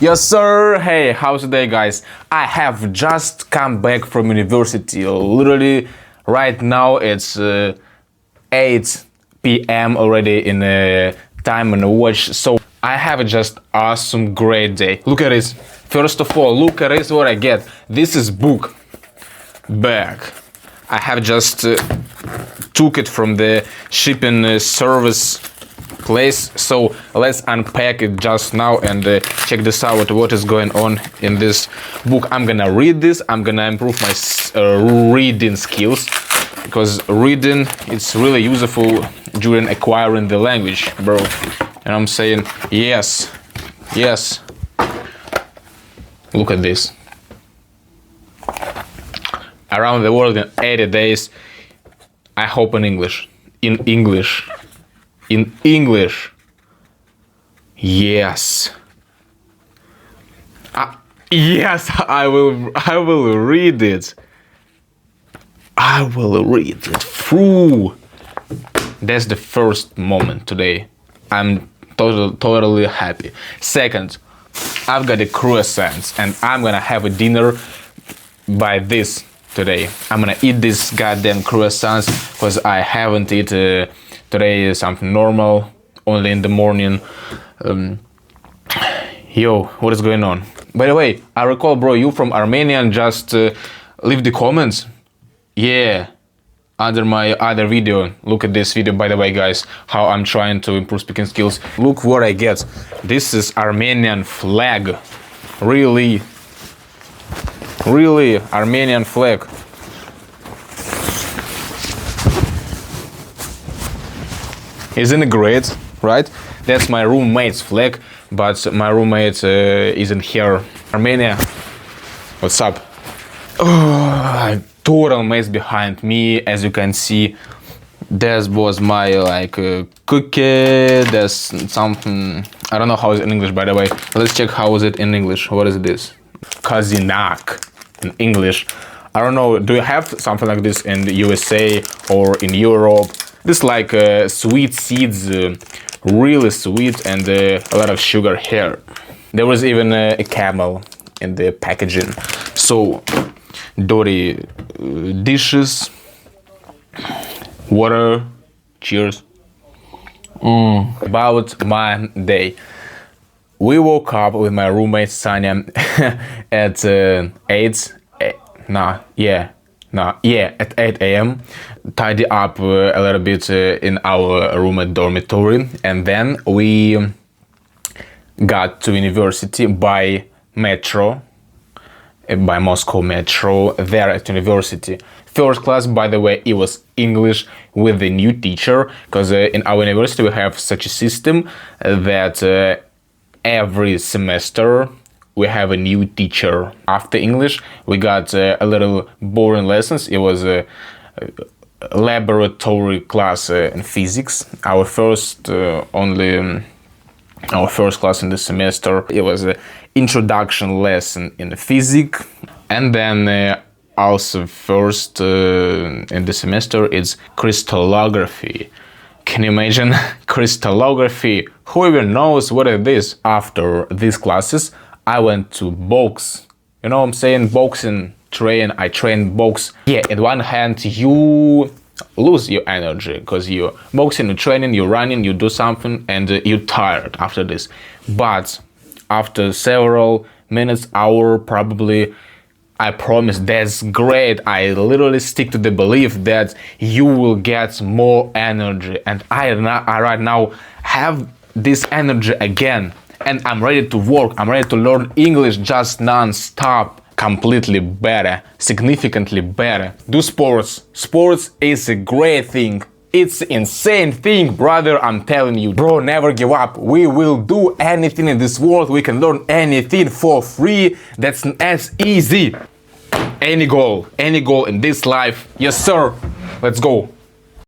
Yes, sir. Hey, how's the day, guys? I have just come back from university. Literally, right now it's 8 p.m. already in time on the watch. So I have just awesome, great day. Look at this. First of all, look at this. What I get. This is book bag. I have just took it from the shipping service place, so let's unpack it just now and check this out, what is going on in this book. I'm gonna read this. I'm gonna improve my reading skills, because reading it's really useful during acquiring the language, bro. And I'm saying yes. Look at this. Around the world in 80 days. I hope in English. In English. Yes. Yes, I will read it. I will read it through. That's the first moment today. I'm totally happy. Second, I've got the croissants and I'm gonna have a dinner by this today. I'm gonna eat this goddamn croissants because I haven't eaten today is something normal, only in the morning. Yo, what is going on? By the way, I recall, bro, you from Armenia, and just leave the comments. Yeah, under my other video. Look at this video, by the way, guys, how I'm trying to improve speaking skills. Look what I get. This is Armenian flag. Really Armenian flag. Isn't it great, right? That's my roommate's flag, but my roommate isn't here. Armenia, what's up? Oh, total mess behind me, as you can see. That was my cookie. There's something, I don't know how it's in English, by the way. Let's check how is it in English. What is this? Kazinak in English. I don't know, do you have something like this in the USA or in Europe? This sweet seeds, really sweet, and a lot of sugar here. There was even a camel in the packaging. So, dirty dishes, water, cheers. About my day. We woke up with my roommate Sanya at 8 a.m. Tidy up a little bit in our room at dormitory, and then we got to university by metro, by Moscow metro, there at university. First class, by the way, it was English with the new teacher, because in our university we have such a system that every semester we have a new teacher. After English, we got a little boring lessons. It was a laboratory class in physics. Our first class in the semester. It was an introduction lesson in physics, and then also first in the semester it's crystallography. Can you imagine crystallography? Who even knows what it is? After these classes, I went to box. You know what I'm saying? Boxing, I train box. Yeah, in one hand you lose your energy, because you're boxing, you're training, you're running, you do something, and you're tired after this. But after several minutes, hour probably, I promise that's great. I literally stick to the belief that you will get more energy, and I right now have this energy again. And I'm ready to work, I'm ready to learn English just non-stop, completely better, significantly better. Do sports. Sports is a great thing. It's an insane thing, brother, I'm telling you. Bro, never give up. We will do anything in this world. We can learn anything for free. That's as easy. Any goal in this life. Yes, sir. Let's go.